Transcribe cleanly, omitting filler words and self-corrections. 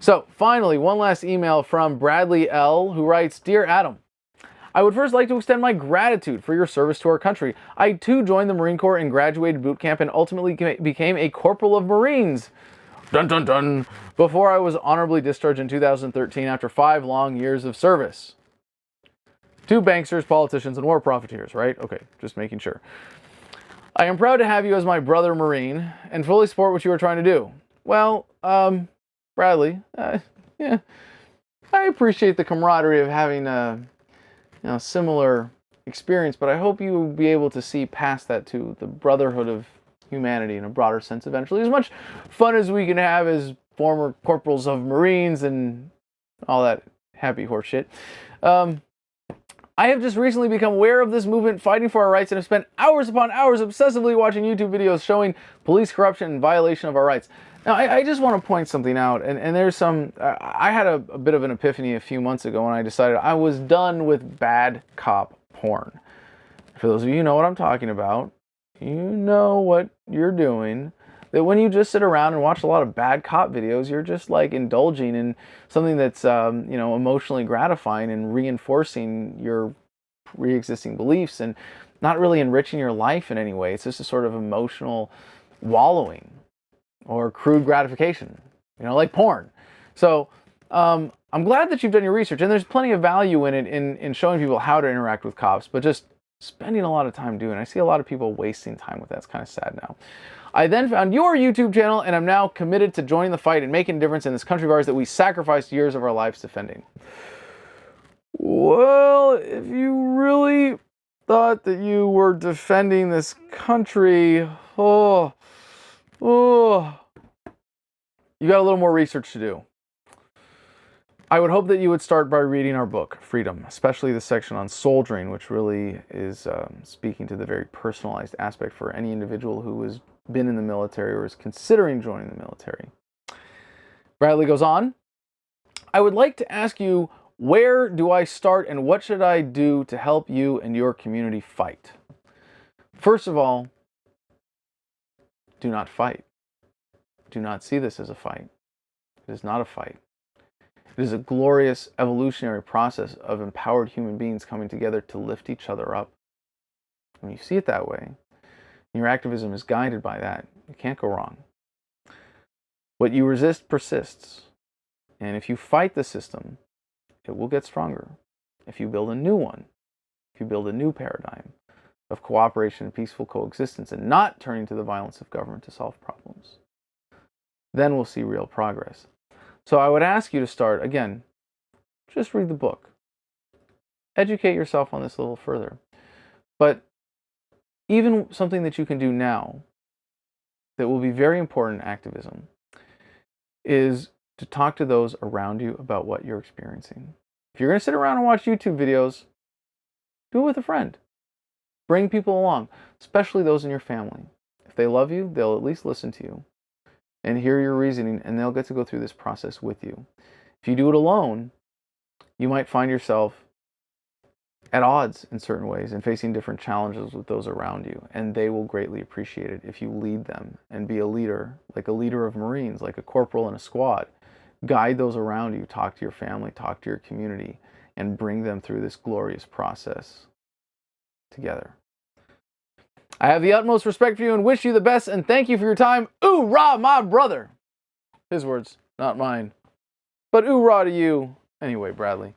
So, finally, one last email from Bradley L., who writes, Dear Adam, I would first like to extend my gratitude for your service to our country. I too joined the Marine Corps and graduated boot camp and ultimately became a corporal of Marines. Dun dun dun. Before I was honorably discharged in 2013 after 5 long years of service. 2 banksters, politicians, and war profiteers, right? Okay, just making sure. I am proud to have you as my brother Marine and fully support what you are trying to do. Well, Bradley, yeah, I appreciate the camaraderie of having a similar experience, but I hope you will be able to see past that to the brotherhood of humanity in a broader sense eventually. As much fun as we can have as former corporals of Marines and all that happy horse shit. I have just recently become aware of this movement fighting for our rights and have spent hours upon hours obsessively watching YouTube videos showing police corruption and violation of our rights. Now, I just want to point something out, and there's some... I had a bit of an epiphany a few months ago when I decided I was done with bad cop porn. For those of you who know what I'm talking about, you know what you're doing. That when you just sit around and watch a lot of bad cop videos, you're just like indulging in something that's emotionally gratifying and reinforcing your pre-existing beliefs and not really enriching your life in any way. It's just a sort of emotional wallowing or crude gratification, like porn. So I'm glad that you've done your research, and there's plenty of value in it in showing people how to interact with cops, but just spending a lot of time doing it. I see a lot of people wasting time with that. It's kind of sad now. I then found your YouTube channel, and I'm now committed to joining the fight and making a difference in this country of ours that we sacrificed years of our lives defending. Well, if you really thought that you were defending this country, you got a little more research to do. I would hope that you would start by reading our book, Freedom, especially the section on soldiering, which really is speaking to the very personalized aspect for any individual who has been in the military or is considering joining the military. Bradley goes on, I would like to ask you, where do I start and what should I do to help you and your community fight? First of all, do not fight. Do not see this as a fight. It is not a fight. It is a glorious evolutionary process of empowered human beings coming together to lift each other up. When you see it that way, your activism is guided by that. You can't go wrong. What you resist persists. And if you fight the system, it will get stronger. If you build a new one, if you build a new paradigm of cooperation and peaceful coexistence and not turning to the violence of government to solve problems, then we'll see real progress. So I would ask you to start, again, just read the book. Educate yourself on this a little further. But even something that you can do now that will be very important in activism is to talk to those around you about what you're experiencing. If you're going to sit around and watch YouTube videos, do it with a friend. Bring people along, especially those in your family. If they love you, they'll at least listen to you and hear your reasoning, and they'll get to go through this process with you. If you do it alone, you might find yourself at odds in certain ways and facing different challenges with those around you, and they will greatly appreciate it if you lead them and be a leader, like a leader of Marines, like a corporal in a squad. Guide those around you, talk to your family, talk to your community, and bring them through this glorious process together. I have the utmost respect for you and wish you the best, and thank you for your time. Oorah, my brother! His words, not mine. But oorah to you. Anyway, Bradley,